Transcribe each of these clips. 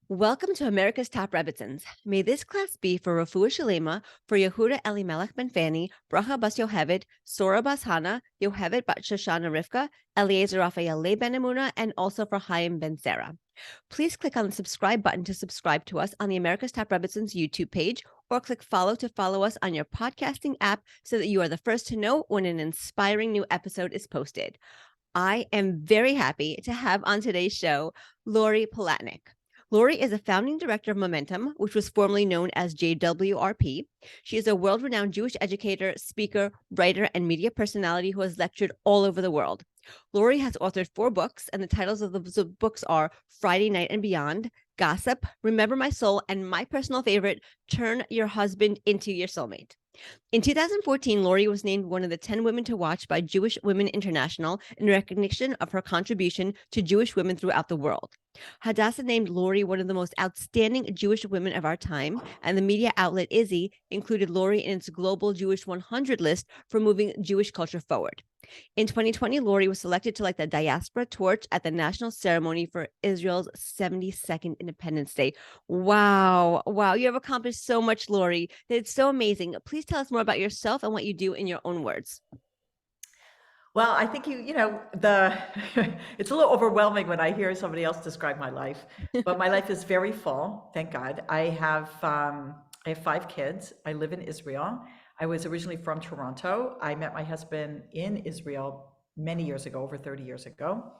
Welcome to America's Top Rebbitzins. May this class be for Rafua Shalema, for Yehuda Elimelech Ben Fani, Bracha Bas Yohevet, Sora Bas Hana, Yohevet Bat Shoshana Rivka, Eliezer Raphael Le Ben Emuna, and also for Chaim Ben Sarah. Please click on the subscribe button to subscribe to us on the America's Top Rebbitzins YouTube page, or click follow to follow us on your podcasting app so that you are the first to know when an inspiring new episode is posted. I am very happy to have on today's show Lori Palatnik. Lori is a founding director of Momentum, which was formerly known as JWRP. She is a world renowned Jewish educator, speaker, writer, and media personality who has lectured all over the world. Lori has authored 4 books, and the titles of the books are Friday Night and Beyond, Gossip, Remember My Soul, and my personal favorite, Turn Your Husband into Your Soulmate. In 2014, Lori was named one of the 10 women to watch by Jewish Women International in recognition of her contribution to Jewish women throughout the world. Hadassah named Lori one of the most outstanding Jewish women of our time, and the media outlet Izzy included Lori in its Global Jewish 100 list for moving Jewish culture forward. In 2020, Lori was selected to light the diaspora torch at the national ceremony for Israel's 72nd Independence Day. Wow. Wow. You have accomplished so much, Lori. It's so amazing. Please tell us more about yourself and what you do in your own words. Well, I think it's a little overwhelming when I hear somebody else describe my life, but my life is very full, thank God. I have 5 kids. I live in Israel. I was originally from Toronto. I met my husband in Israel many years ago, over 30 years ago.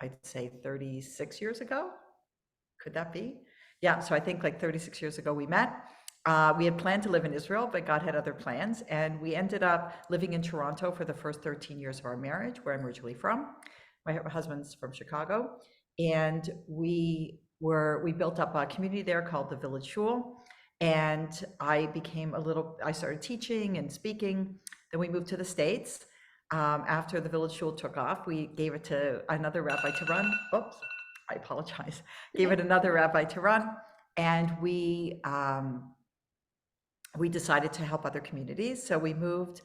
I'd say 36 years ago. Could that be? Yeah, so I think like 36 years ago we met. We had planned to live in Israel, but God had other plans, and we ended up living in Toronto for the first 13 years of our marriage, where I'm originally from. My husband's from Chicago, and we built up a community there called the Village Shul, and I started teaching and speaking. Then we moved to the States. After the Village Shul took off, we gave it to another rabbi to run. Oops, I apologize. Gave it another rabbi to run, and we decided to help other communities. So we moved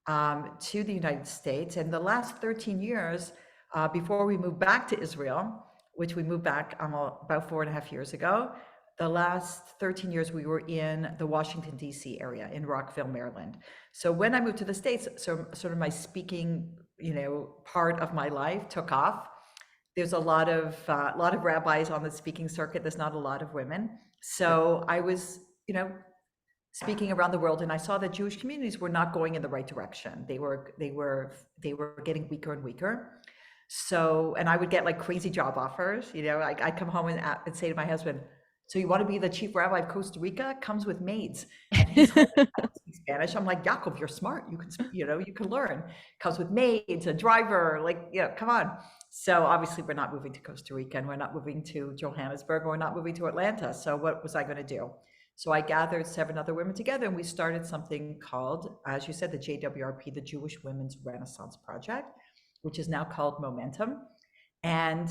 to the United States. And the last 13 years, before we moved back to Israel, which we moved back about 4.5 years ago, the last 13 years we were in the Washington, D.C. area in Rockville, Maryland. So when I moved to the States, so sort of my speaking, part of my life took off. There's a lot of rabbis on the speaking circuit. There's not a lot of women. So I was, speaking around the world, and I saw that Jewish communities were not going in the right direction. They were getting weaker and weaker. So, and I would get like crazy job offers. I'd come home and say to my husband, "So you want to be the chief rabbi of Costa Rica? Comes with maids." And he's like, "I don't speak Spanish." I'm like, "Yaakov, you're smart. You can, you can learn. Comes with maids, a driver. Come on." So obviously, we're not moving to Costa Rica, and we're not moving to Johannesburg, and we're not moving to Atlanta. So what was I going to do? So I gathered 7 other women together, and we started something called, as you said, the JWRP, the Jewish Women's Renaissance Project, which is now called Momentum. And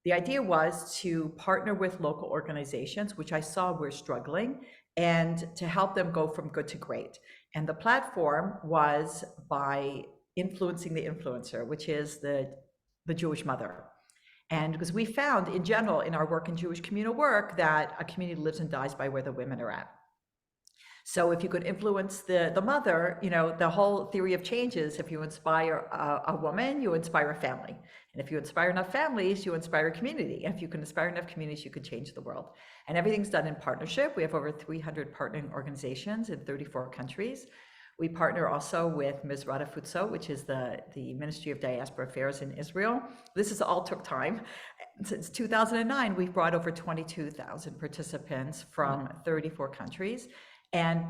the idea was to partner with local organizations, which I saw were struggling, and to help them go from good to great. And the platform was by influencing the influencer, which is the Jewish mother. And because we found in general in our work in Jewish communal work that a community lives and dies by where the women are at. So if you could influence the mother, the whole theory of change is if you inspire a woman, you inspire a family. And if you inspire enough families, you inspire a community. And if you can inspire enough communities, you could change the world. And everything's done in partnership. We have over 300 partnering organizations in 34 countries. We partner also with Mizrata Futso, which is the Ministry of Diaspora Affairs in Israel. This all took time. Since 2009, we've brought over 22,000 participants from 34 countries. And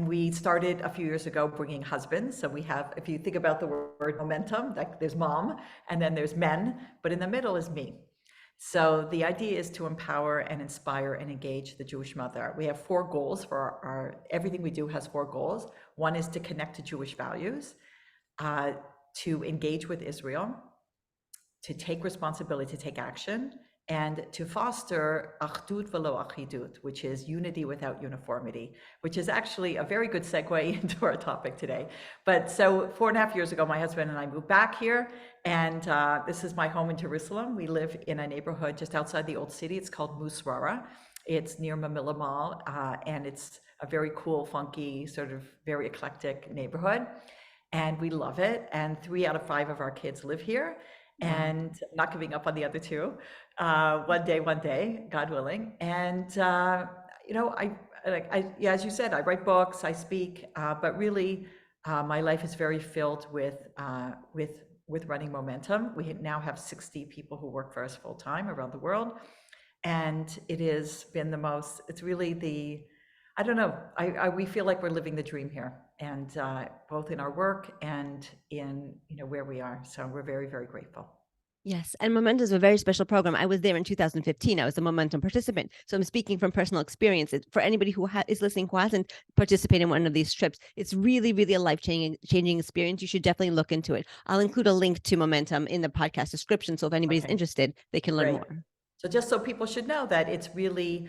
we started a few years ago bringing husbands. So we have, if you think about the word momentum, like there's mom, and then there's men, but in the middle is me. So the idea is to empower and inspire and engage the Jewish mother. We have 4 goals for everything we do has 4 goals. One is to connect to Jewish values, to engage with Israel, to take responsibility, to take action, and to foster achdut velo achidut, which is unity without uniformity, which is actually a very good segue into our topic today. But so 4.5 years ago, my husband and I moved back here, and this is my home in Jerusalem. We live in a neighborhood just outside the old city. It's called Musrara. It's near Mamilla Mall, and it's a very cool, funky, sort of very eclectic neighborhood. And we love it. And 3 out of 5 of our kids live here. Wow. And I'm not giving up on the other 2. One day, God willing. And you know, yeah, as you said, I write books, I speak, but really, my life is very filled with running Momentum. We now have 60 people who work for us full time around the world, and it has been the most. It's really I don't know. We feel like we're living the dream here, and both in our work and in where we are. So we're very, very grateful. Yes, and Momentum is a very special program. I was there in 2015. I was a Momentum participant. So I'm speaking from personal experience. For anybody who is listening who hasn't participated in one of these trips, it's really, really a life-changing experience. You should definitely look into it. I'll include a link to Momentum in the podcast description. So if anybody's Okay. interested, they can learn Great. more. So just so people should know that it's really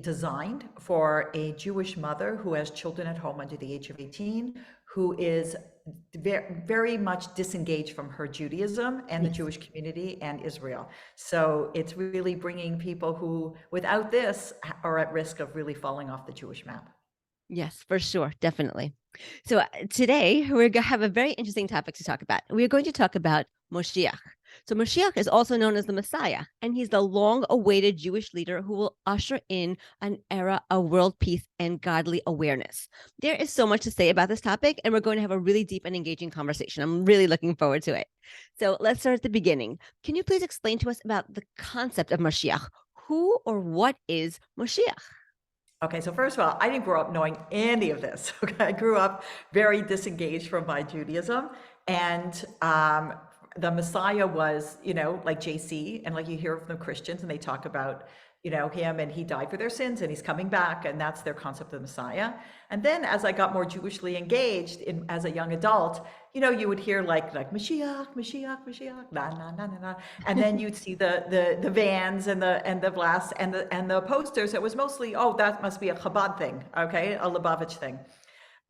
designed for a Jewish mother who has children at home under the age of 18, who is very, very much disengaged from her Judaism and the Yes. Jewish community and Israel. So it's really bringing people who, without this, are at risk of really falling off the Jewish map. Yes, for sure. Definitely. So today we're going to have a very interesting topic to talk about. We are going to talk about Moshiach. So Moshiach is also known as the Messiah, and he's the long-awaited Jewish leader who will usher in an era of world peace and godly awareness. There is so much to say about this topic, and we're going to have a really deep and engaging conversation. I'm really looking forward to it. So let's start at the beginning. Can you please explain to us about the concept of Moshiach? Who or what is Moshiach? Okay, so first of all, I didn't grow up knowing any of this. Okay, I grew up very disengaged from my Judaism, and the Messiah was, like JC, and like you hear from the Christians, and they talk about, him, and he died for their sins, and he's coming back, and that's their concept of the Messiah. And then as I got more Jewishly engaged as a young adult, you would hear like Mashiach, Mashiach, Mashiach, na na na na na, and then you'd see the vans and the blasts and the posters. It was mostly, oh, that must be a Chabad thing, okay, a Lubavitch thing.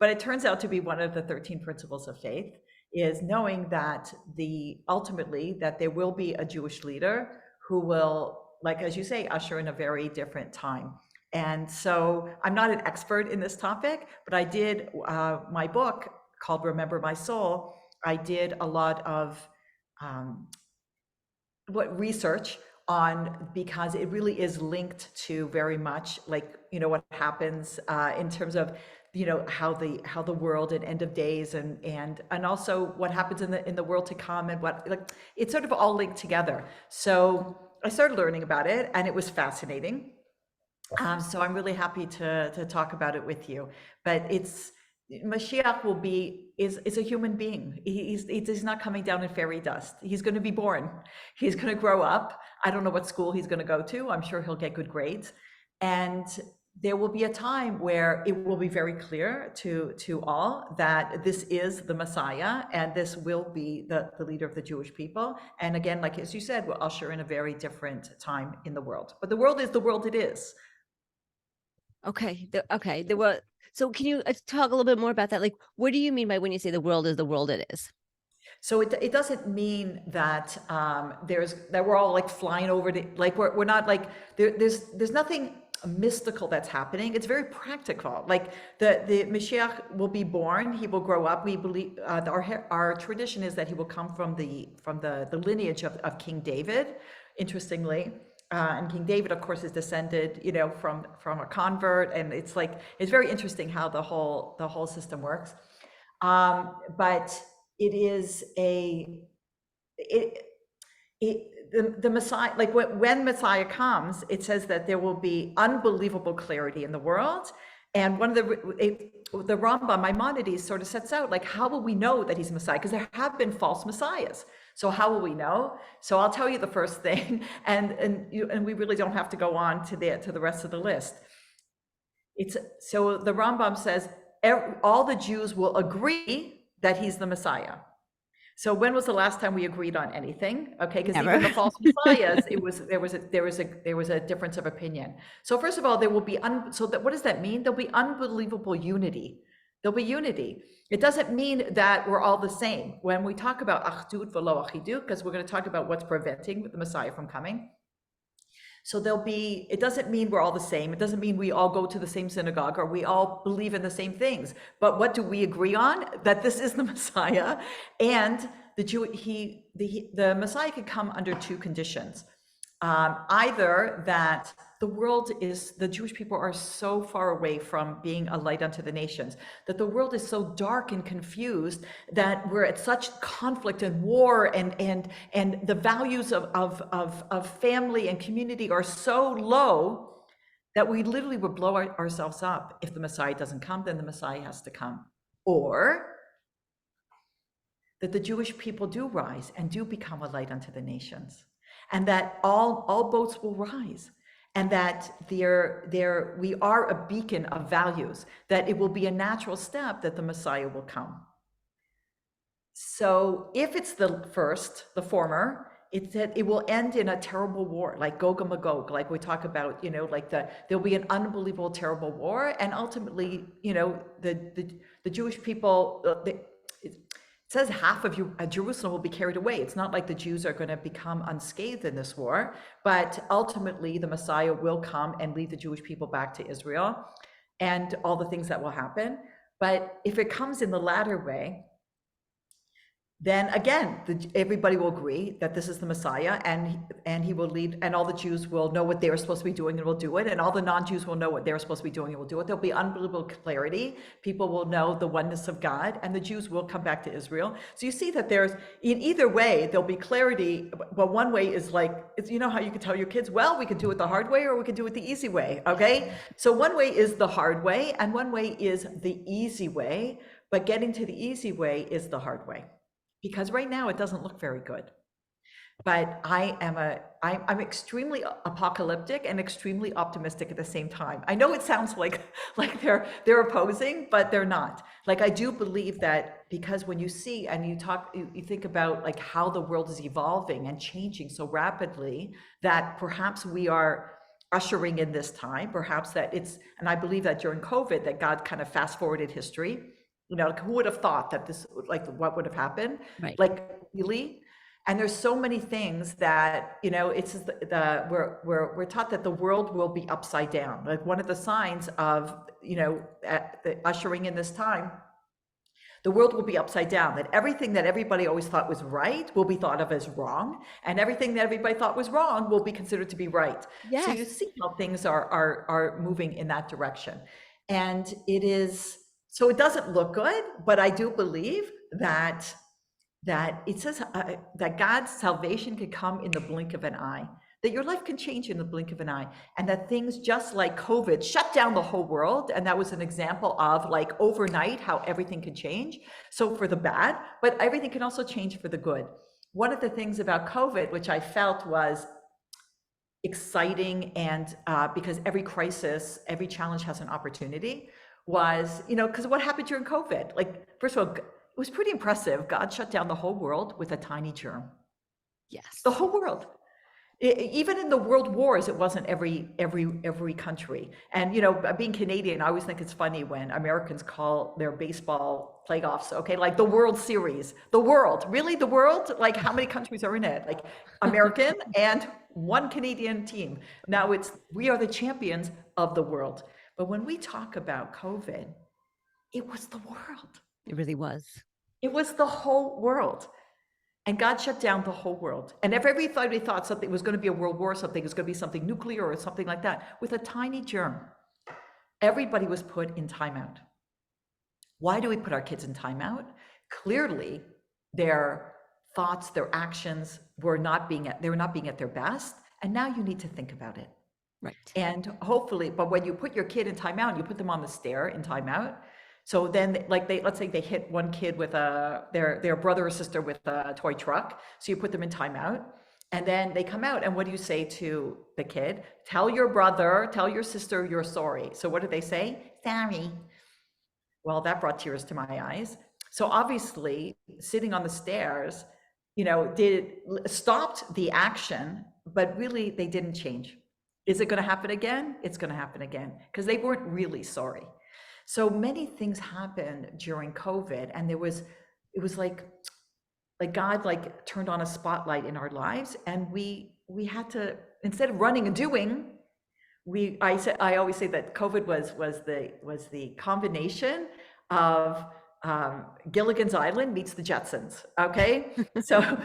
But it turns out to be one of the 13 principles of faith, is knowing that ultimately that there will be a Jewish leader who will, like, as you say, usher in a very different time. And so I'm not an expert in this topic, but I did my book called Remember My Soul. I did a lot of research on, because it really is linked to very much like, what happens in terms of, how the world and end of days and also what happens in the world to come, and what, like, it's sort of all linked together. So I started learning about it, and it was fascinating. So I'm really happy to talk about it with you. But Mashiach is a human being. He's not coming down in fairy dust. He's going to be born. He's going to grow up. I don't know what school he's going to go to. I'm sure he'll get good grades. And there will be a time where it will be very clear to all that this is the Messiah, and this will be the leader of the Jewish people. And again, like as you said, we'll usher in a very different time in the world. But the world is the world it is. Okay. So can you talk a little bit more about that? Like, what do you mean by when you say the world is the world it is? So it doesn't mean that that we're all like flying over to, like, we're not like, there's nothing mystical that's happening. It's very practical. Like the Mashiach will be born, he will grow up. We believe our tradition is that he will come from the lineage of King David, interestingly. And King David, of course, is descended, from a convert, and it's very interesting how the whole system works. But it is the Messiah, like when Messiah comes, it says that there will be unbelievable clarity in the world. And one of the Rambam, Maimonides, sort of sets out, like, how will we know that he's Messiah? Because there have been false messiahs. So how will we know? So I'll tell you the first thing, and we really don't have to go on to the rest of the list. So the Rambam says all the Jews will agree that he's the Messiah. So when was the last time we agreed on anything? Okay, because Never. even the false messiahs, there was a difference of opinion. So first of all, there will be what does that mean? There'll be unbelievable unity. There'll be unity. It doesn't mean that we're all the same. When we talk about achdut v'lo achidut, because we're going to talk about what's preventing the Messiah from coming. So it doesn't mean we're all the same. It doesn't mean we all go to the same synagogue or we all believe in the same things. But what do we agree on? That this is the Messiah, and the Messiah could come under two conditions. Either that the Jewish people are so far away from being a light unto the nations, that the world is so dark and confused, that we're at such conflict and war, and the values of family and community are so low that we literally would blow ourselves up. If the Messiah doesn't come, then the Messiah has to come. Or that the Jewish people do rise and do become a light unto the nations, and that all boats will rise, and that we are a beacon of values, that it will be a natural step that the Messiah will come. So if it's the former, it's that it will end in a terrible war, like Gog and Magog, like we talk about, like there'll be an unbelievable, terrible war, and ultimately, the Jewish people, it says half of Jerusalem will be carried away. It's not like the Jews are going to become unscathed in this war, but ultimately the Messiah will come and lead the Jewish people back to Israel, and all the things that will happen. But if it comes in the latter way, then again, everybody will agree that this is the Messiah, and he will lead, and all the Jews will know what they were supposed to be doing and will do it, and all the non-Jews will know what they're supposed to be doing and will do it. There'll be unbelievable clarity. People will know the oneness of God, and the Jews will come back to Israel. So you see that in either way, there'll be clarity, but one way is like, how you can tell your kids, well, we could do it the hard way or we could do it the easy way, okay? So one way is the hard way, and one way is the easy way, but getting to the easy way is the hard way. Because right now it doesn't look very good. But I'm extremely apocalyptic and extremely optimistic at the same time. I know it sounds like they're opposing, but they're not. Like, I do believe that, because when you see and you think about like how the world is evolving and changing so rapidly, that perhaps we are ushering in this time, perhaps that and I believe that during COVID, that God kind of fast forwarded history. Like, who would have thought that this, like, what would have happened? Right. Like, really? And there's so many things that, it's just we're taught that the world will be upside down. Like, one of the signs of, the ushering in this time, the world will be upside down, that everything that everybody always thought was right will be thought of as wrong, and everything that everybody thought was wrong will be considered to be right. Yes. So you see how things are moving in that direction. And so it doesn't look good, but I do believe that it says that God's salvation could come in the blink of an eye, that your life can change in the blink of an eye, and that things just like COVID shut down the whole world. And that was an example of, like, overnight how everything can change. So for the bad, but everything can also change for the good. One of the things about COVID, which I felt was exciting, and because every crisis, every challenge has an opportunity, was, because what happened during COVID? Like, first of all, it was pretty impressive. God shut down the whole world with a tiny germ. Yes. The whole world. Even in the world wars, it wasn't every country. And, being Canadian, I always think it's funny when Americans call their baseball playoffs, okay, like the World Series. The world, really? The world? Like, how many countries are in it? Like, American and one Canadian team. Now we are the champions of the world. But when we talk about COVID, it was the world. It really was. It was the whole world. And God shut down the whole world. And if everybody thought something was going to be a world war, something was going to be something nuclear or something like that, with a tiny germ, everybody was put in timeout. Why do we put our kids in timeout? Clearly, their thoughts, their actions were not being at their best. And now you need to think about it. Right. And hopefully, but when you put your kid in timeout, you put them on the stair in timeout. So then, like, let's say they hit one kid with their brother or sister with a toy truck. So you put them in timeout, and then they come out. And what do you say to the kid? Tell your brother, tell your sister you're sorry. So what do they say? Sorry. Well, that brought tears to my eyes. So obviously, sitting on the stairs, stopped the action, but really they didn't change. Is it going to happen again? It's going to happen again, because they weren't really sorry. So many things happened during COVID, and it was like God like turned on a spotlight in our lives, and we had to, instead of running and doing, I always say that COVID was the combination of Gilligan's Island meets the Jetsons. Okay, so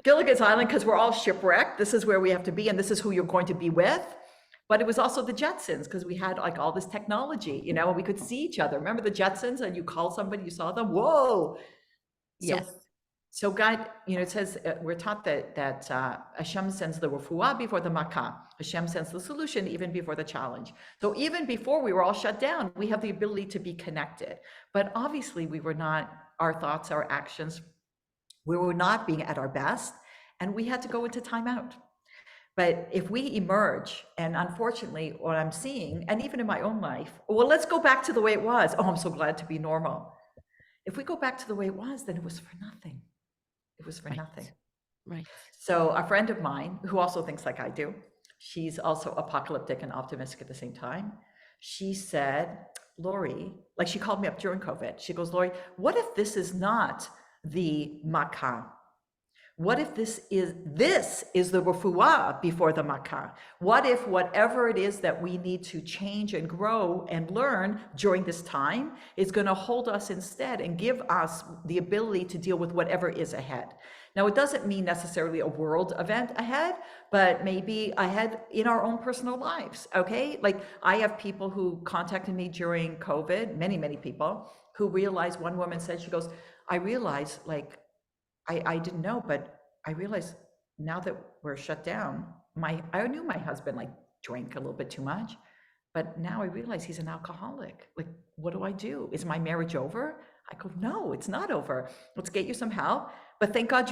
Gilligan's Island, because we're all shipwrecked. This is where we have to be, and this is who you're going to be with. But it was also the Jetsons, because we had like all this technology, and we could see each other. Remember the Jetsons? And you call somebody, you saw them. Whoa! So, Yes. So God, it says we're taught that Hashem sends the refuah before the makkah. Hashem sends the solution even before the challenge. So even before we were all shut down, we have the ability to be connected. But obviously, we were not. Our thoughts, our actions, we were not being at our best, and we had to go into timeout. But if we emerge, and unfortunately, what I'm seeing, and even in my own life, well, let's go back to the way it was. Oh, I'm so glad to be normal. If we go back to the way it was, then it was for nothing. It was for nothing. Right. So a friend of mine who also thinks like I do, she's also apocalyptic and optimistic at the same time. She said, Lori, like she called me up during COVID. She goes, Lori, what if this is not the makkah? What if this is the refuah before the makkah? What if whatever it is that we need to change and grow and learn during this time is going to hold us instead and give us the ability to deal with whatever is ahead? Now, it doesn't mean necessarily a world event ahead, but maybe ahead in our own personal lives, okay? Like I have people who contacted me during COVID, many, many people, who realized, one woman said, she goes, I realized like, I didn't know, but I realized now that we're shut down, I knew my husband like drank a little bit too much, but now I realize he's an alcoholic. Like, what do I do? Is my marriage over? I go, no, it's not over. Let's get you some help. But thank God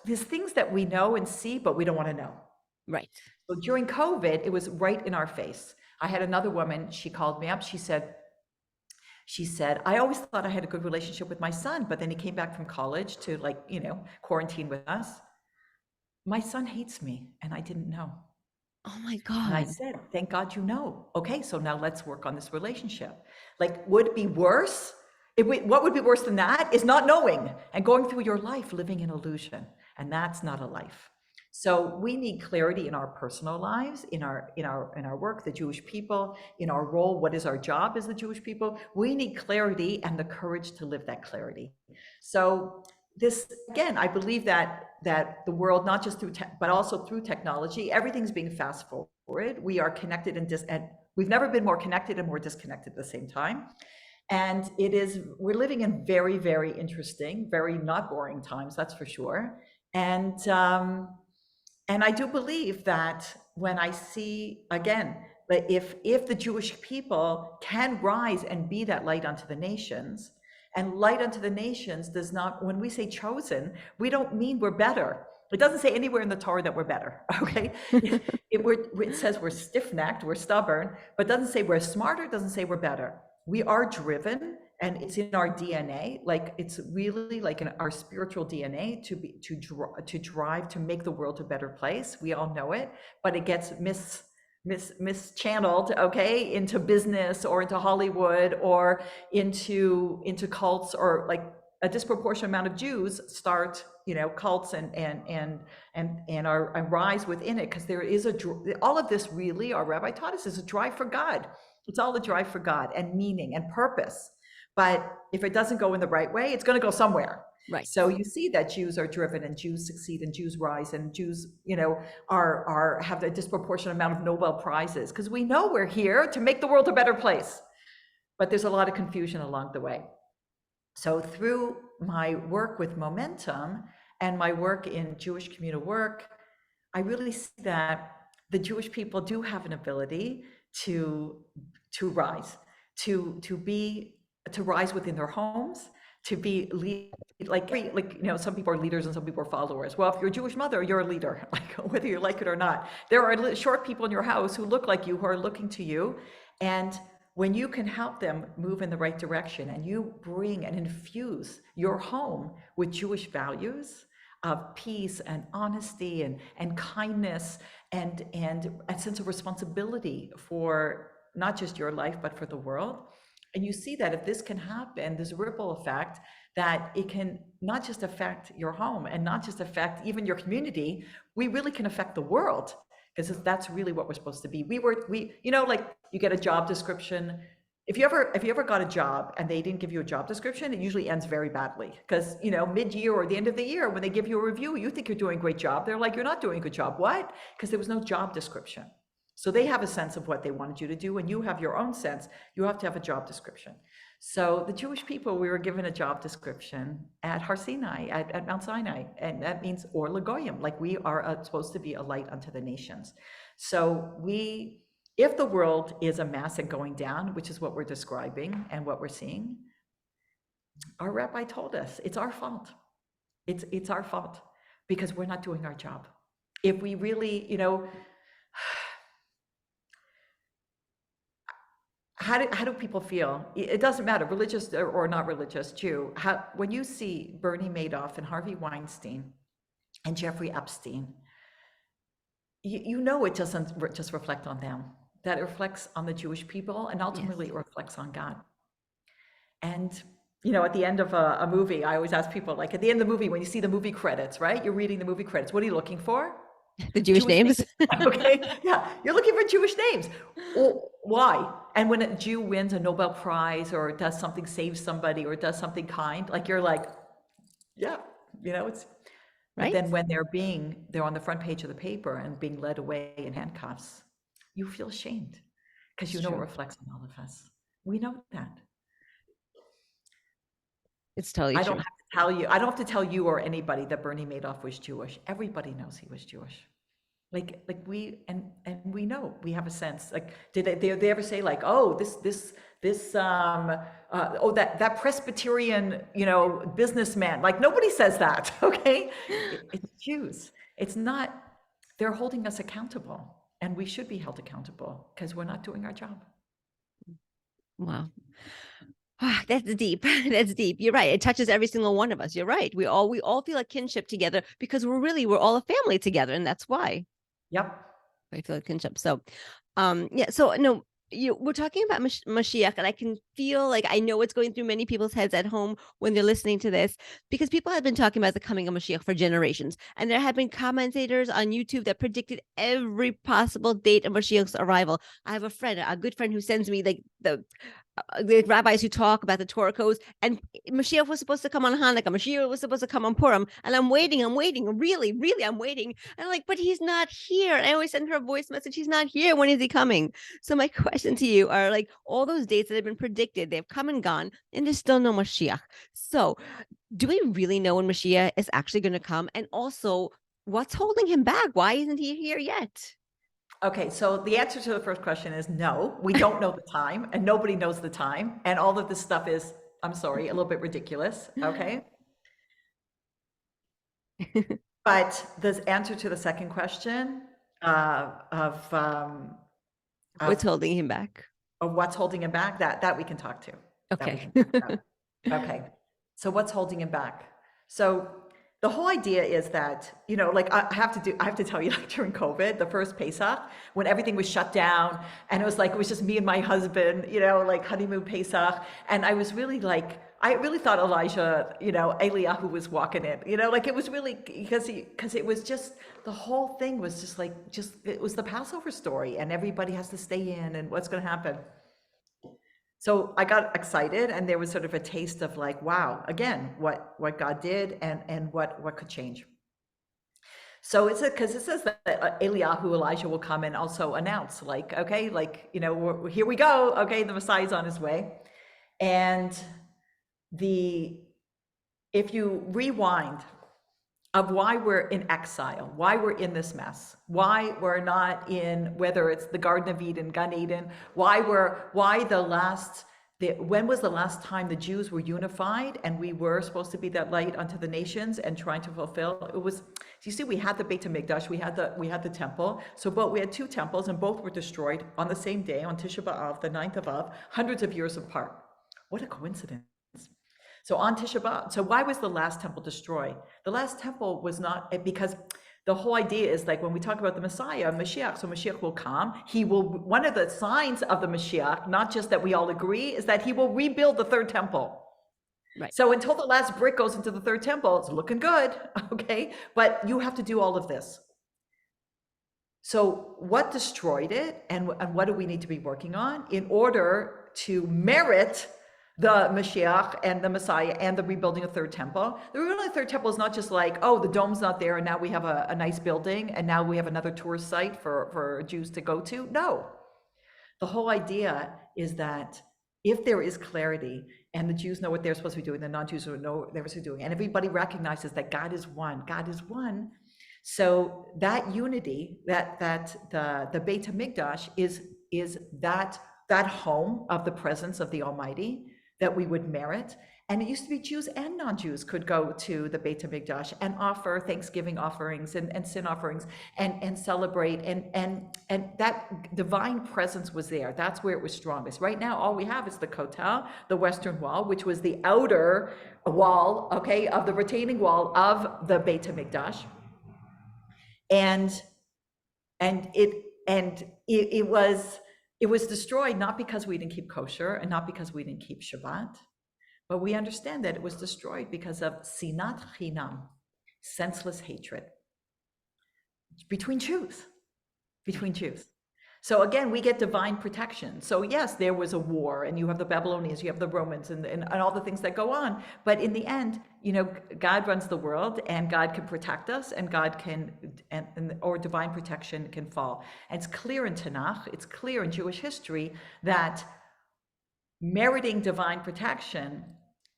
there's things that we know and see, but we don't want to know. Right. So during COVID, it was right in our face. I had another woman, she called me up. She said, I always thought I had a good relationship with my son, but then he came back from college to quarantine with us. My son hates me, and I didn't know. Oh my And I God. said, thank God you know. Okay, so now let's work on this relationship. Like, would it be worse? What would be worse than that is not knowing and going through your life living in illusion. And that's not a life. So we need clarity in our personal lives, in our work, the Jewish people, in our role. What is our job as the Jewish people? We need clarity and the courage to live that clarity. So this, again, I believe that the world, not just through but also through technology, everything's being fast forward. We are connected and we've never been more connected and more disconnected at the same time. And we're living in very, very interesting, very not boring times, that's for sure. And I do believe that when I see, again, that if the Jewish people can rise and be that light unto the nations, and light unto the nations does not, when we say chosen, we don't mean we're better. It doesn't say anywhere in the Torah that we're better, okay? It says we're stiff-necked, we're stubborn, but it doesn't say we're smarter, it doesn't say we're better. We are driven, and it's in our DNA, like it's really like in our spiritual DNA to drive to make the world a better place. We all know it, but it gets mischanneled, okay, into business or into Hollywood or into cults, or like a disproportionate amount of Jews start, cults and rise within it, because there is all of this really, our rabbi taught us, is a drive for God. It's all a drive for God and meaning and purpose. But if it doesn't go in the right way, it's going to go somewhere. Right. So you see that Jews are driven and Jews succeed and Jews rise and Jews, have a disproportionate amount of Nobel Prizes, because we know we're here to make the world a better place. But there's a lot of confusion along the way. So through my work with Momentum and my work in Jewish communal work, I really see that the Jewish people do have an ability to rise, to rise within their homes, to be some people are leaders and some people are followers. Well, if you're a Jewish mother, you're a leader, like whether you like it or not. There are short people in your house who look like you, who are looking to you, and when you can help them move in the right direction and you bring and infuse your home with Jewish values of peace and honesty and kindness and a sense of responsibility for not just your life, but for the world. And you see that if this can happen, this ripple effect, that it can not just affect your home and not just affect even your community, we really can affect the world, because that's really what we're supposed to be. Like you get a job description. If you ever got a job and they didn't give you a job description, it usually ends very badly, because mid-year or the end of the year when they give you a review, you think you're doing a great job. They're like, you're not doing a good job. What? Because there was no job description. So they have a sense of what they wanted you to do, and you have your own sense. You have to have a job description. So the Jewish people, we were given a job description at Har Sinai, at Mount Sinai, and that means or Lagoyim, like we are supposed to be a light unto the nations. So if the world is a mess and going down, which is what we're describing and what we're seeing, our rabbi told us it's our fault. It's our fault because we're not doing our job. If we really, how do people feel? It doesn't matter, religious or not religious, Jew. When you see Bernie Madoff and Harvey Weinstein and Jeffrey Epstein, it doesn't just reflect on them. That it reflects on the Jewish people, and ultimately it reflects on God. And at the end of a movie, I always ask people, like at the end of the movie, when you see the movie credits, right? You're reading the movie credits. What are you looking for? The Jewish names. Okay, yeah, you're looking for Jewish names. Well, why? And when a Jew wins a Nobel Prize or does something, saves somebody, or does something kind, like you're like, yeah, it's right. But then when they're on the front page of the paper and being led away in handcuffs, you feel ashamed, because it reflects on all of us. We know that. It's totally true. I don't have to tell you or anybody that Bernie Madoff was Jewish. Everybody knows he was Jewish. Like we we know, we have a sense. Like, did they ever say like, oh, that Presbyterian, businessman? Like, nobody says that. Okay, it's Jews. It's not. They're holding us accountable, and we should be held accountable because we're not doing our job. Wow. That's deep. That's deep. You're right. It touches every single one of us. You're right. We all feel a kinship together because we're all a family together, and that's why. Yep. I feel a kinship. So, yeah. So no, we're talking about Moshiach, and I can feel like I know what's going through many people's heads at home when they're listening to this, because people have been talking about the coming of Moshiach for generations, and there have been commentators on YouTube that predicted every possible date of Moshiach's arrival. I have a good friend, who sends me like the rabbis who talk about the Torah codes, and Mashiach was supposed to come on Hanukkah. Mashiach was supposed to come on Purim, and I'm waiting, really, I'm waiting. And I'm like, but he's not here. And I always send her a voice message. He's not here. When is he coming? So my question to you are, like, all those dates that have been predicted, they've come and gone, and there's still no Mashiach. So do we really know when Mashiach is actually going to come? And also, what's holding him back? Why isn't he here yet? Okay, so the answer to the first question is no, we don't know the time, and nobody knows the time, and all of this stuff is, I'm sorry, a little bit ridiculous, okay? But the answer to the second question what's holding him back? Of what's holding him back, that we can talk to. Okay. Okay, so what's holding him back? So the whole idea is that, like I have to tell you, like during COVID, the first Pesach, when everything was shut down, and it was just me and my husband, like honeymoon Pesach, and I was really like, I really thought Elijah, Eliyahu was walking in, like it was really, because it was just, the whole thing was just like, it was the Passover story, and everybody has to stay in, and what's going to happen. So I got excited, and there was sort of a taste of like, wow, again, what God did and what could change. So because it says that Eliyahu, Elijah, will come and also announce, like, okay, like, here we go. Okay, the Messiah's on his way. And if you rewind of why we're in exile, why we're in this mess, why we're not in, whether it's the Garden of Eden, Gan Eden, why when was the last time the Jews were unified and we were supposed to be that light unto the nations and trying to fulfill? It was, you see, we had the Beit HaMikdash, we had the temple. So we had two temples and both were destroyed on the same day, on Tisha B'Av, the 9th of Av, hundreds of years apart. What a coincidence. So on Tisha B'Av, so why was the last temple destroyed? The last temple was not, because the whole idea is like when we talk about the Messiah, Moshiach, so Moshiach will come. He will, one of the signs of the Moshiach, not just that we all agree, is that he will rebuild the third temple. Right. So until the last brick goes into the third temple, it's looking good, okay? But you have to do all of this. So what destroyed it and what do we need to be working on in order to merit the Moshiach and the Messiah and the rebuilding of third temple? The rebuilding of third temple is not just like, oh, the dome's not there and now we have a nice building and now we have another tourist site for Jews to go to. No, the whole idea is that if there is clarity and the Jews know what they're supposed to be doing, the non-Jews know what they're supposed to be doing, and everybody recognizes that God is one, so that unity, that the Beit HaMikdash is that home of the presence of the Almighty that we would merit. And it used to be Jews and non-Jews could go to the Beit HaMikdash and offer Thanksgiving offerings and sin offerings and celebrate, and that divine presence was there. That's where it was strongest. Right now, all we have is the Kotel, the Western Wall, which was the outer wall, okay, of the retaining wall of the Beit HaMikdash. And it was destroyed not because we didn't keep kosher and not because we didn't keep Shabbat, but we understand that it was destroyed because of sinat chinam, senseless hatred between Jews. So again, we get divine protection. So yes, there was a war and you have the Babylonians, you have the Romans and all the things that go on. But in the end, God runs the world and God can protect us and God can, or divine protection can fall. And it's clear in Tanakh, it's clear in Jewish history that meriting divine protection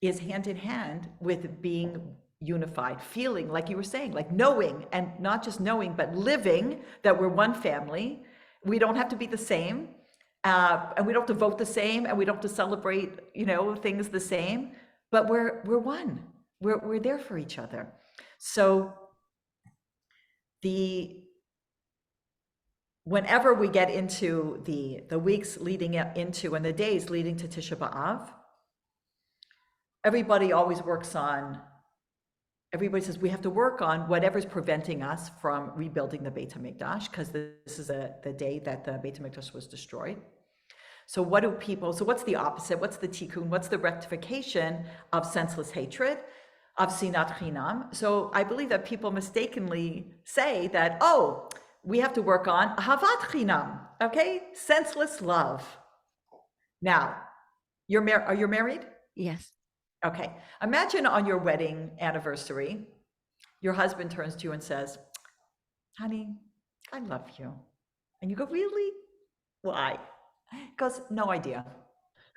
is hand in hand with being unified, feeling like you were saying, like knowing, and not just knowing, but living that we're one family. We don't have to be the same, and we don't have to vote the same, and we don't have to celebrate, things the same. But we're one. We're there for each other. So whenever we get into the weeks leading into and the days leading to Tisha B'Av, everybody always works on. Everybody says we have to work on whatever's preventing us from rebuilding the Beit HaMikdash, because this is the day that the Beit HaMikdash was destroyed. So what's the opposite? What's the tikkun? What's the rectification of senseless hatred, of sinat chinam? So I believe that people mistakenly say that, oh, we have to work on ahavat chinam, okay? Senseless love. Now, are you married? Yes. Okay, imagine on your wedding anniversary, your husband turns to you and says, honey, I love you. And you go, really? Why? He goes, no idea.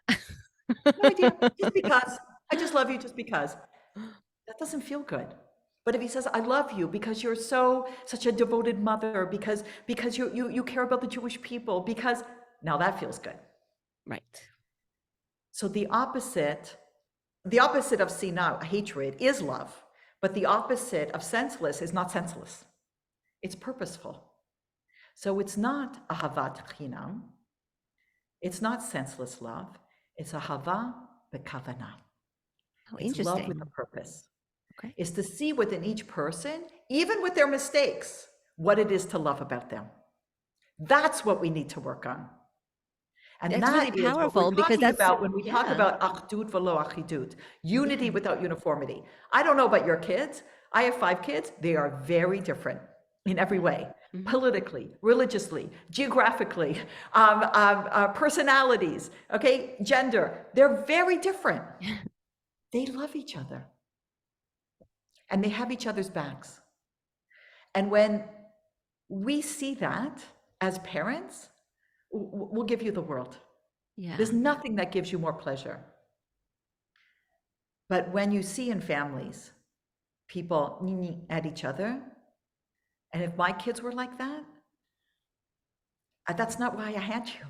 No idea, just because. I just love you just because. That doesn't feel good. But if he says, I love you because you're such a devoted mother, because you care about the Jewish people, because now that feels good. Right. So the opposite of sinah, hatred, is love. But the opposite of senseless is not senseless. It's purposeful. So it's not ahavat chinam. It's not senseless love. It's ahava b'kavana. Oh, It's interesting. love with a purpose. Okay. It's to see within each person, even with their mistakes, what it is to love about them. That's what we need to work on. And That's that really is what powerful we're because talking that's about when we talk about achdut v'lo achidut, unity without uniformity. I don't know about your kids. I have 5 kids. They are very different in every way, politically, religiously, geographically, personalities, okay, gender. They're very different. They love each other. And they have each other's backs. And when we see that as parents, we'll give you the world. Yeah. There's nothing that gives you more pleasure. But when you see in families, people at each other, and if my kids were like that, that's not why I had you.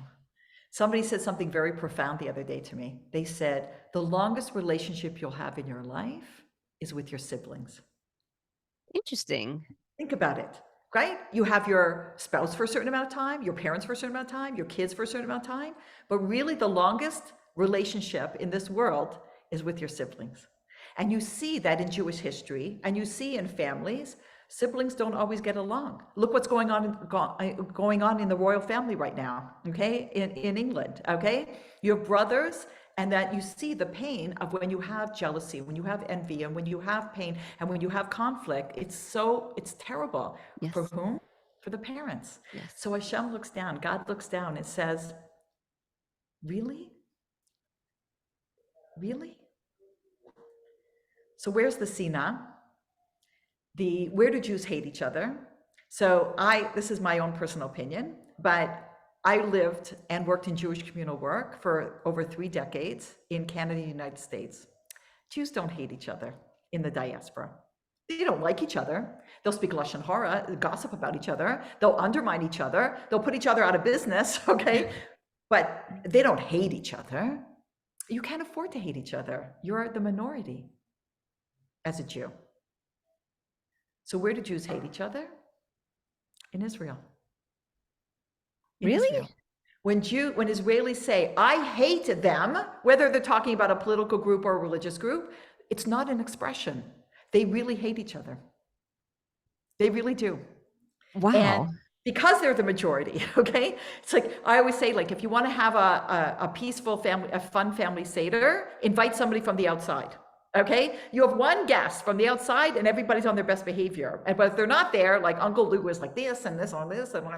Somebody said something very profound the other day to me. They said, the longest relationship you'll have in your life is with your siblings. Interesting. Think about it, right? You have your spouse for a certain amount of time, your parents for a certain amount of time, your kids for a certain amount of time, but really the longest relationship in this world is with your siblings. And you see that in Jewish history, and you see in families, siblings don't always get along. Look what's going on in the royal family right now, okay, in England, okay? You have brothers, and that you see the pain of when you have jealousy, when you have envy, and when you have pain, and when you have conflict. It's terrible. Yes. For whom? For the parents. Yes. So Hashem looks down, God looks down and says, really? Really? So where's the Sina? Where do Jews hate each other? So this is my own personal opinion, but I lived and worked in Jewish communal work for over 3 decades in Canada and the United States. Jews don't hate each other in the diaspora. They don't like each other. They'll speak lashon hara, gossip about each other. They'll undermine each other. They'll put each other out of business, okay? But they don't hate each other. You can't afford to hate each other. You're the minority as a Jew. So where do Jews hate each other? In Israel. In Really? Israel. When Israelis say, I hate them, whether they're talking about a political group or a religious group, it's not an expression. They really hate each other. They really do. Wow. And because they're the majority, okay? It's like, I always say, like, if you want to have a peaceful family, a fun family Seder, invite somebody from the outside. Okay, you have one guest from the outside and everybody's on their best behavior. But if they're not there, like Uncle Lou is like this and this on this, and when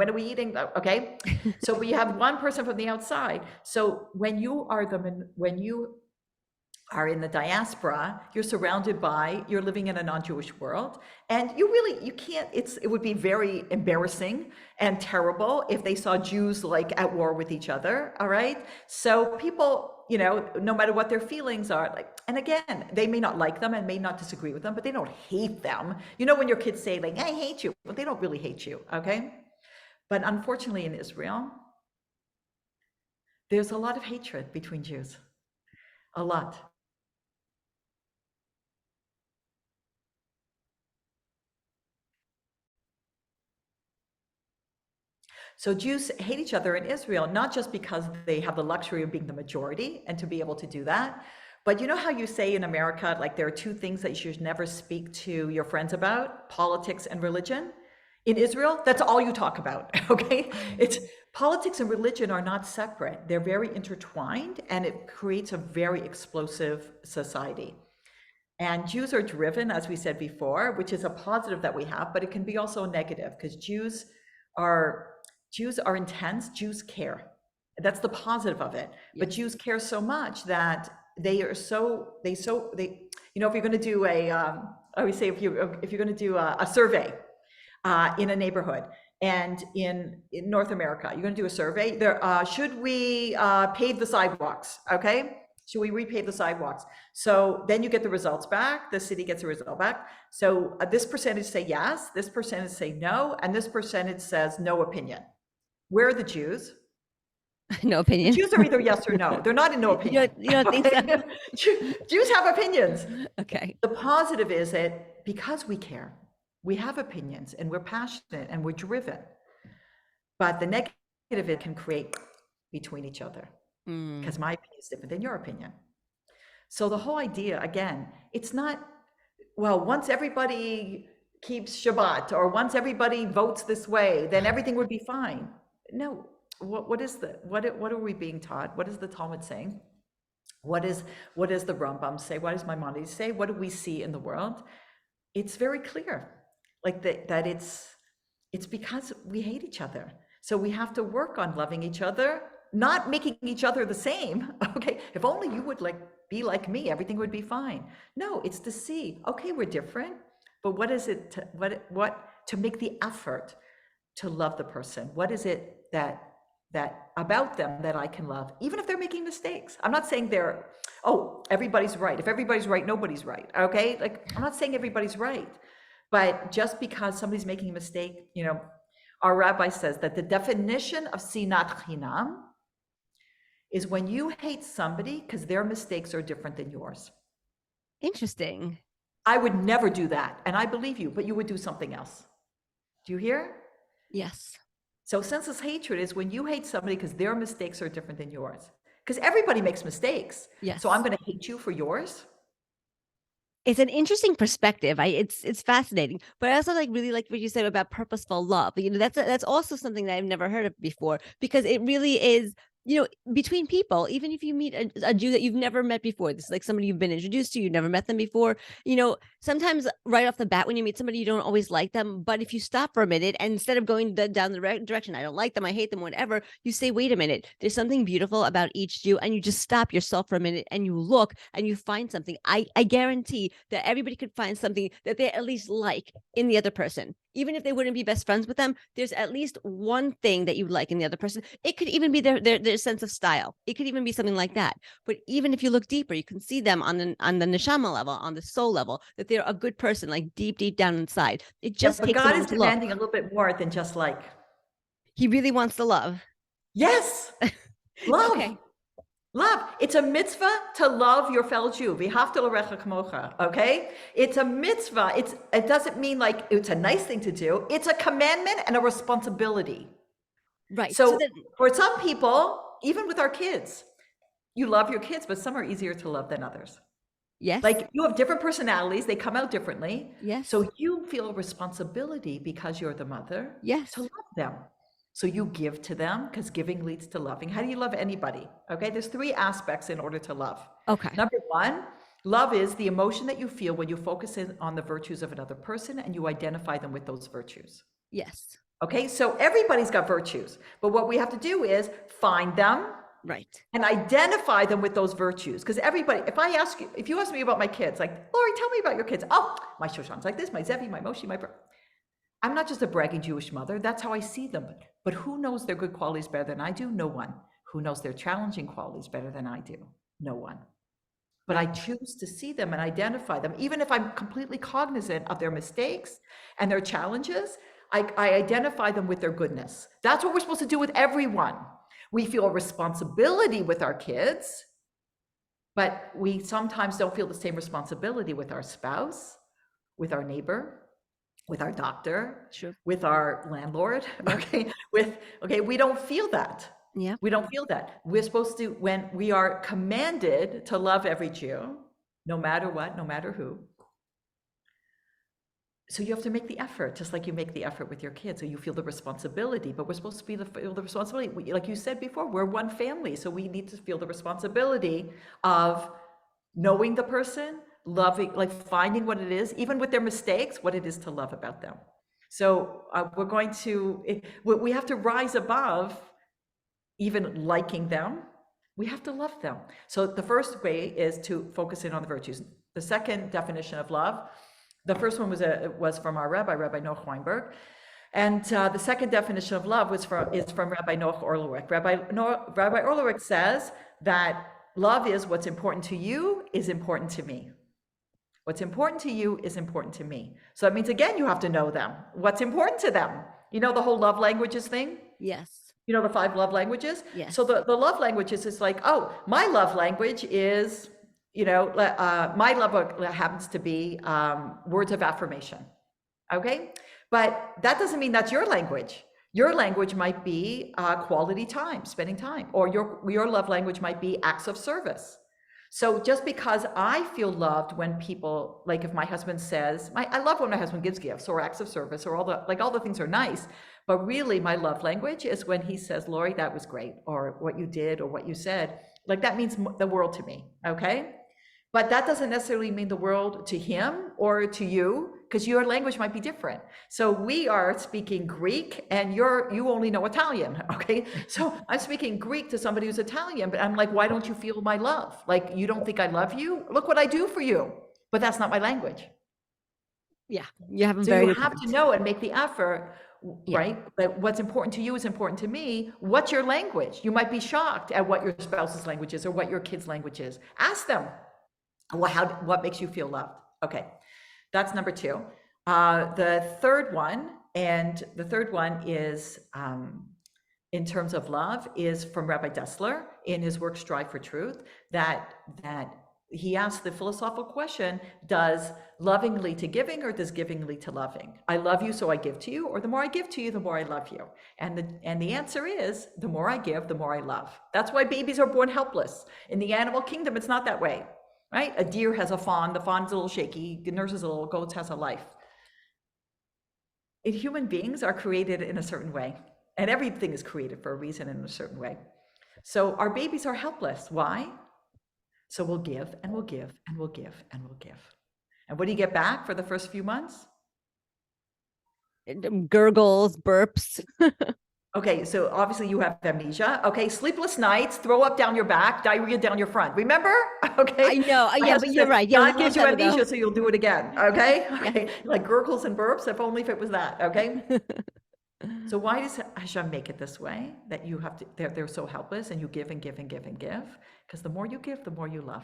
are we eating? Okay, so we have one person from the outside. So when you are in the diaspora, you're living in a non-Jewish world, and you can't, it would be very embarrassing and terrible if they saw Jews like at war with each other, all right? So people, no matter what their feelings are, like, and again, they may not like them and may not disagree with them, but they don't hate them. When your kids say like, I hate you, but they don't really hate you, okay? But unfortunately in Israel, there's a lot of hatred between Jews, a lot. So Jews hate each other in Israel, not just because they have the luxury of being the majority and to be able to do that, but you know how you say in America, like there are 2 things that you should never speak to your friends about, politics and religion? In Israel, that's all you talk about, okay? It's politics and religion are not separate. They're very intertwined, and it creates a very explosive society. And Jews are driven, as we said before, which is a positive that we have, but it can be also a negative because Jews are intense. Jews care. That's the positive of it. Yes. But Jews care so much that if you're going to do I always say if you're going to do a survey in a neighborhood, and in North America, you're going to do a survey. Should we pave the sidewalks? Okay. Should we repave the sidewalks? So then you get the results back. The city gets the result back. So this percentage say yes, this percentage say no, and this percentage says no opinion. Where are the Jews? No opinion. The Jews are either yes or no. They're not in no opinion. You don't think so? Jews have opinions. Okay. The positive is that because we care, we have opinions and we're passionate and we're driven. But the negative it can create between each other. Because my opinion is different than your opinion. So the whole idea, again, it's not, well, once everybody keeps Shabbat or once everybody votes this way, then everything would be fine. No, what are we being taught? What is the Talmud saying? What does the Rambam say? What does Maimonides say? What do we see in the world? It's very clear, like that it's because we hate each other. So we have to work on loving each other, not making each other the same. Okay, if only you would be like me, everything would be fine. No, it's to see, okay, we're different, but what is it to make the effort to love the person? What is it that about them that I can love, even if they're making mistakes? I'm not saying everybody's right. If everybody's right, nobody's right. Okay, like I'm not saying everybody's right, but just because somebody's making a mistake, our rabbi says that the definition of sinat chinam is when you hate somebody because their mistakes are different than yours. Interesting. I would never do that, and I believe you, but you would do something else. Do you hear? Yes. So senseless hatred is when you hate somebody because their mistakes are different than yours. Because everybody makes mistakes. Yes. So I'm going to hate you for yours. It's an interesting perspective. It's fascinating, but I also really like what you said about purposeful love. That's also something that I've never heard of before, because it really is, between people. Even if you meet a Jew that you've never met before, this is like somebody you've been introduced to, you've never met them before. Sometimes right off the bat when you meet somebody, you don't always like them, but if you stop for a minute and instead of going down the direction, I don't like them, I hate them, whatever, you say, wait a minute, there's something beautiful about each Jew, and you just stop yourself for a minute and you look and you find something. I guarantee that everybody could find something that they at least like in the other person. Even if they wouldn't be best friends with them, there's at least one thing that you like in the other person. It could even be their sense of style. It could even be something like that. But even if you look deeper, you can see them on the neshama level, on the soul level, that they're a good person, like deep down inside. It Yeah, just but takes a God is moment to look. demanding a little bit more than just like. He really wants the love. Yes, love. Okay. Love. It's a mitzvah to love your fellow Jew. V'ahavta l'recha kamocha. Okay? It's a mitzvah. It doesn't mean like it's a nice thing to do. It's a commandment and a responsibility. Right. So for some people, even with our kids, you love your kids, but some are easier to love than others. Yes. Like you have different personalities, they come out differently. Yes. So you feel a responsibility because you're the mother Yes. to love them. So you give to them because giving leads to loving. How do you love anybody? Okay, there's 3 aspects in order to love. Okay. Number 1, love is the emotion that you feel when you focus in on the virtues of another person and you identify them with those virtues. Yes. Okay, so everybody's got virtues, but what we have to do is find them, right, and identify them with those virtues. Because everybody, if you ask me about my kids, like, Lori, tell me about your kids. Oh, my Shoshan's like this, my Zevi, my Moshi, I'm not just a bragging Jewish mother. That's how I see them. But who knows their good qualities better than I do? No one. Who knows their challenging qualities better than I do? No one. But I choose to see them and identify them, even if I'm completely cognizant of their mistakes and their challenges. I identify them with their goodness. That's what we're supposed to do with everyone. We feel a responsibility with our kids, but we sometimes don't feel the same responsibility with our spouse, with our neighbor, with our doctor, sure, with our landlord. Okay, we don't feel that. Yeah. We don't feel that. We're supposed to, when we are commanded to love every Jew, no matter what, no matter who. So you have to make the effort, just like you make the effort with your kids. So you feel the responsibility, but we're supposed to feel the responsibility. Like you said before, we're one family. So we need to feel the responsibility of knowing the person, loving, like finding what it is, even with their mistakes, what it is to love about them. So we have to rise above even liking them. We have to love them. So the first way is to focus in on the virtues. The second definition of love, the first one was from our Rabbi Noach Weinberg. And the second definition of love is from Rabbi Noach Orlowek. Rabbi Orlowek says that love is what's important to you is important to me. What's important to you is important to me. So that means, again, you have to know them. What's important to them? You know the whole love languages thing? Yes. You know the 5 love languages? Yes. So the love languages is like, oh, my love language is, my love happens to be words of affirmation. Okay? But that doesn't mean that's your language. Your language might be quality time, spending time, or your love language might be acts of service. So just because I feel loved when people, like if my husband says, I love when my husband gives gifts or acts of service or all the things are nice, but really my love language is when he says, Lori, that was great, or what you did or what you said, like that means the world to me, okay? But that doesn't necessarily mean the world to him or to you, because your language might be different. So we are speaking Greek and you only know Italian, okay? So I'm speaking Greek to somebody who's Italian, but I'm like, why don't you feel my love? Like, you don't think I love you? Look what I do for you. But that's not my language. Yeah, you have a so very you have to know and make the effort, yeah. Right? That what's important to you is important to me. What's your language? You might be shocked at what your spouse's language is or what your kid's language is. Ask them. What makes you feel loved? Okay, that's number 2. The third one is in terms of love is from Rabbi Dessler in his work Strive for Truth, that he asked the philosophical question, does loving lead to giving, or does giving lead to loving? I love you, so I give to you, or the more I give to you, the more I love you. And the answer is, the more I give, the more I love. That's why babies are born helpless. In the animal kingdom, it's not that way, right? A deer has a fawn, the fawn's a little shaky, the nurse is a little, goat has a life. Human beings are created in a certain way, and everything is created for a reason in a certain way. So our babies are helpless. Why? So we'll give and we'll give and we'll give and we'll give. And what do you get back for the first few months? Gurgles, burps. Okay, so obviously you have amnesia. Okay, sleepless nights, throw up down your back, diarrhea down your front. Remember? Okay. I know. Yeah, but you're right. Yeah, God gives you amnesia, so you'll do it again. Okay. Okay. Yeah. Like gurgles and burps, if only if it was that. Okay. So why does Hashem make it this way? That you have to, they're so helpless, and you give and give and give and give? Because the more you give, the more you love.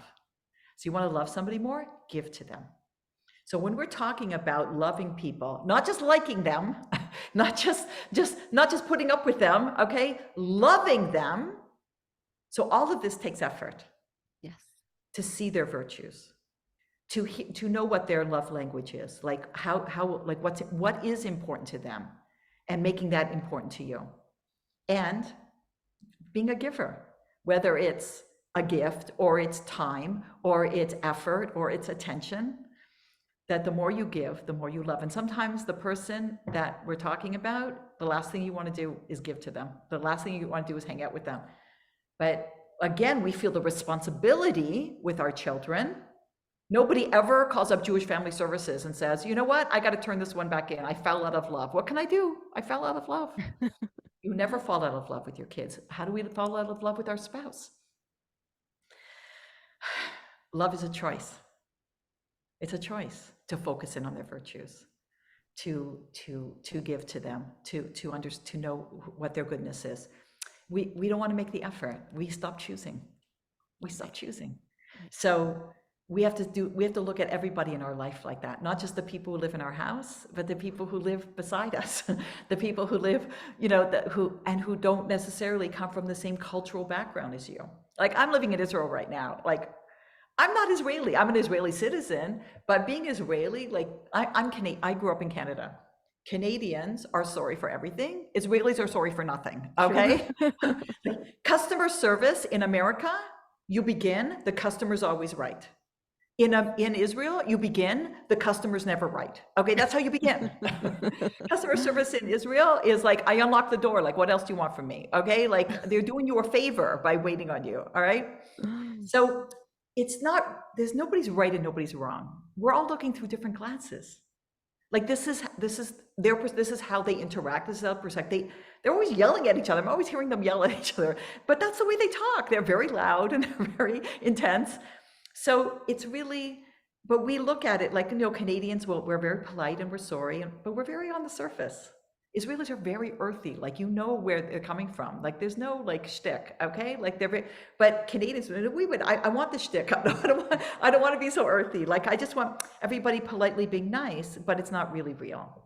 So you want to love somebody more? Give to them. So when we're talking about loving people, not just liking them, not just putting up with them, okay? Loving them. So all of this takes effort. Yes. To see their virtues, to know what their love language is, like like what is important to them, and making that important to you, and being a giver, whether it's a gift or it's time or it's effort or it's attention. That the more you give, the more you love. And sometimes the person that we're talking about, the last thing you want to do is give to them. The last thing you want to do is hang out with them. But again, we feel the responsibility with our children. Nobody ever calls up Jewish Family Services and says, you know what, I got to turn this one back in. I fell out of love. What can I do? I fell out of love. You never fall out of love with your kids. How do we fall out of love with our spouse? Love is a choice. It's a choice to focus in on their virtues, to give to them, to know what their goodness is. We don't want to make the effort. We stop choosing. So we have to look at everybody in our life like that, not just the people who live in our house, but the people who live beside us, the people who live, who don't necessarily come from the same cultural background as you. Like, I'm living in Israel right now. Like, I'm not Israeli. I'm an Israeli citizen, but being Israeli, like I grew up in Canada. Canadians are sorry for everything. Israelis are sorry for nothing. Okay. Customer service in America, the customer's always right. In Israel, the customer's never right. Okay, that's how you begin. Customer service in Israel is like, I unlock the door. Like, what else do you want from me? Okay, like they're doing you a favor by waiting on you. All right. So there's nobody's right and nobody's wrong. We're all looking through different glasses. Like this is how they interact. This is how they're always yelling at each other. I'm always hearing them yell at each other, but that's the way they talk. They're very loud and they're very intense. So it's really, but we look at it like, Canadians, we're very polite and we're sorry, but we're very on the surface. Israelis are very earthy, like, where they're coming from. Like, there's no like shtick, okay? Like but Canadians, I want the shtick. I don't want to be so earthy. Like, I just want everybody politely being nice, but it's not really real.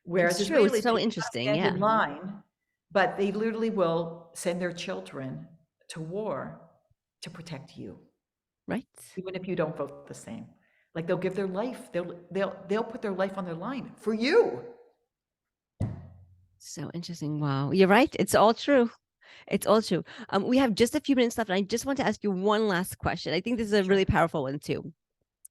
Whereas it's true. Israelis, It's so interesting. stand in line, but they literally will send their children to war to protect you. Right. Even if you don't vote the same. Like, they'll give their life, they'll put their life on their line for you. So interesting. Wow. You're right. It's all true. It's all true. We have just a few minutes left, and I just want to ask you one last question. I think this is a really powerful one too.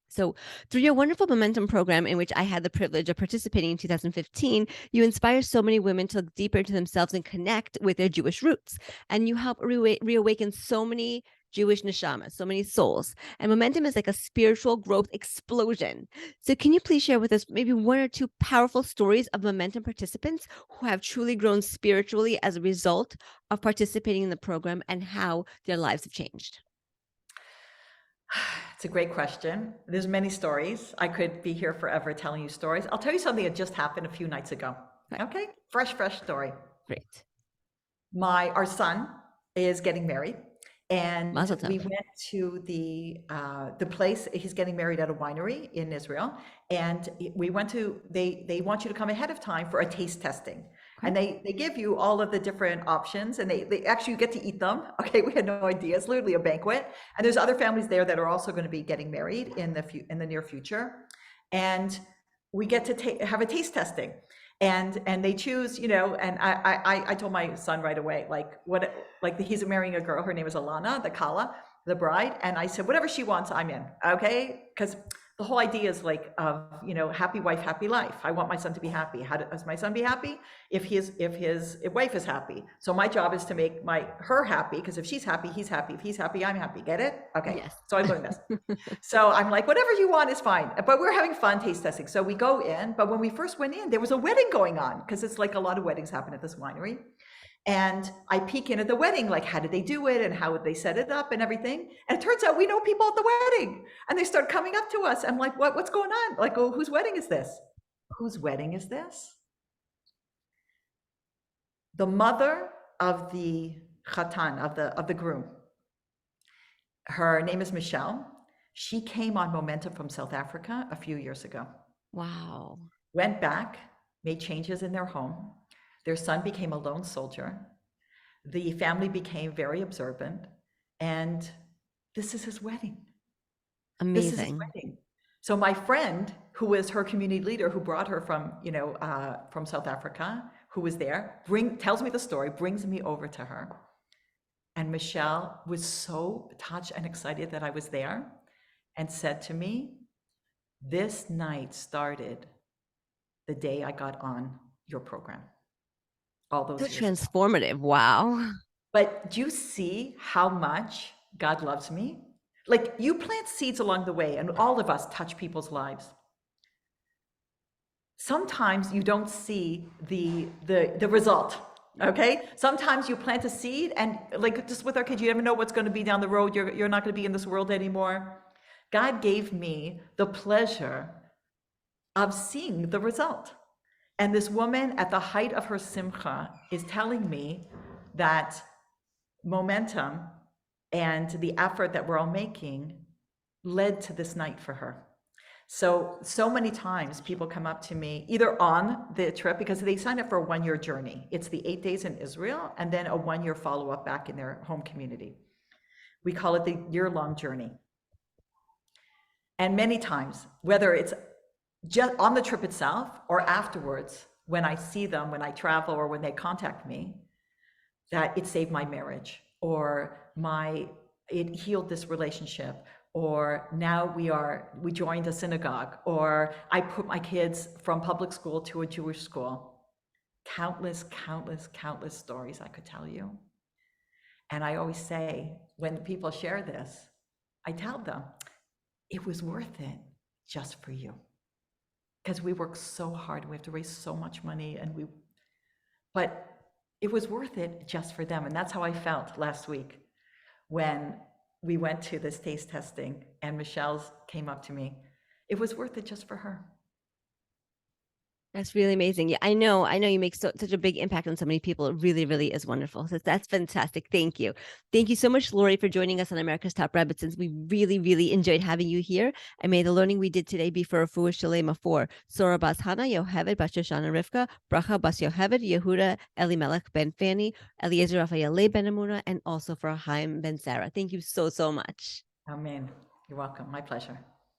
So through your wonderful Momentum program, in which I had the privilege of participating in 2015, you inspire so many women to look deeper into themselves and connect with their Jewish roots. And you help reawaken so many Jewish neshamas, so many souls. And Momentum is like a spiritual growth explosion. So can you please share with us maybe one or two powerful stories of Momentum participants who have truly grown spiritually as a result of participating in the program, and how their lives have changed? It's a great question. There's many stories. I could be here forever telling you stories. I'll tell you something that just happened a few nights ago. Okay? Fresh story. Great. Our son is getting married, and Mazel tov. we went to the place. He's getting married at a winery in Israel, and we went to, they want you to come ahead of time for a taste testing. And they give you all of the different options, and they actually get to eat them. Okay, we had no idea. It's literally a banquet. And there's other families there that are also going to be getting married in the near future. And we get to have a taste testing. And they choose, and I told my son right away, he's marrying a girl, her name is Alana, the Kala, the bride. And I said, whatever she wants, I'm in. Okay. Because the whole idea is happy wife, happy life. I want my son to be happy. How does my son be happy? If his wife is happy. So my job is to make her happy, because if she's happy, he's happy. If he's happy, I'm happy. Get it? Okay. Yes. So I learned this. So I'm like, whatever you want is fine. But we're having fun taste testing. So we go in, but when we first went in, there was a wedding going on, because it's like a lot of weddings happen at this winery. And I peek in at the wedding, like, how did they do it and how would they set it up and everything? And it turns out we know people at the wedding, and they start coming up to us. I'm like, what's going on? Like, oh, whose wedding is this? Whose wedding is this? The mother of the khatan, of the groom. Her name is Michelle. She came on Momentum from South Africa a few years ago. Wow. Went back, made changes in their home. Their son became a lone soldier. The family became very observant, and this is his wedding. Amazing. This is his wedding. So my friend, who was her community leader, who brought her from South Africa, who was there, tells me the story, brings me over to her. And Michelle was so touched and excited that I was there, and said to me, this night started the day I got on your program. All those years transformative. Wow. But do you see how much God loves me? Like, you plant seeds along the way, and all of us touch people's lives. Sometimes you don't see the result. Okay. Sometimes you plant a seed, and like just with our kids, you never know what's going to be down the road. You're not going to be in this world anymore. God gave me the pleasure of seeing the result. And this woman, at the height of her simcha, is telling me that Momentum and the effort that we're all making led to this night for her. So many times people come up to me, either on the trip, because they sign up for a 1-year journey. It's the 8 days in Israel, and then a 1-year follow-up back in their home community. We call it the year-long journey. And many times, whether it's just on the trip itself or afterwards, when I see them, when I travel, or when they contact me, that it saved my marriage, or it healed this relationship, or now we joined a synagogue, or I put my kids from public school to a Jewish school. Countless stories I could tell you. And I always say, when people share this, I tell them, it was worth it just for you. Because we work so hard, we have to raise so much money, but it was worth it just for them. And that's how I felt last week when we went to this taste testing and Michelle came up to me. It was worth it just for her. That's really amazing. Yeah, I know you make such a big impact on so many people. It really, really is wonderful. So that's fantastic. Thank you. Thank you so much, Lori, for joining us on America's Top Rebbitzins. We really, really enjoyed having you here. And may the learning we did today be for Refuah Shalema for Sora Bas Hana, Yoheved Bas Shoshana Rivka, Bracha Bas Yoheved, Yehuda Elimelech Ben Fanny, Eliezer Raphael Ben Amuna, and also for Chaim Ben Sarah. Thank you so, so much. Amen. You're welcome. My pleasure.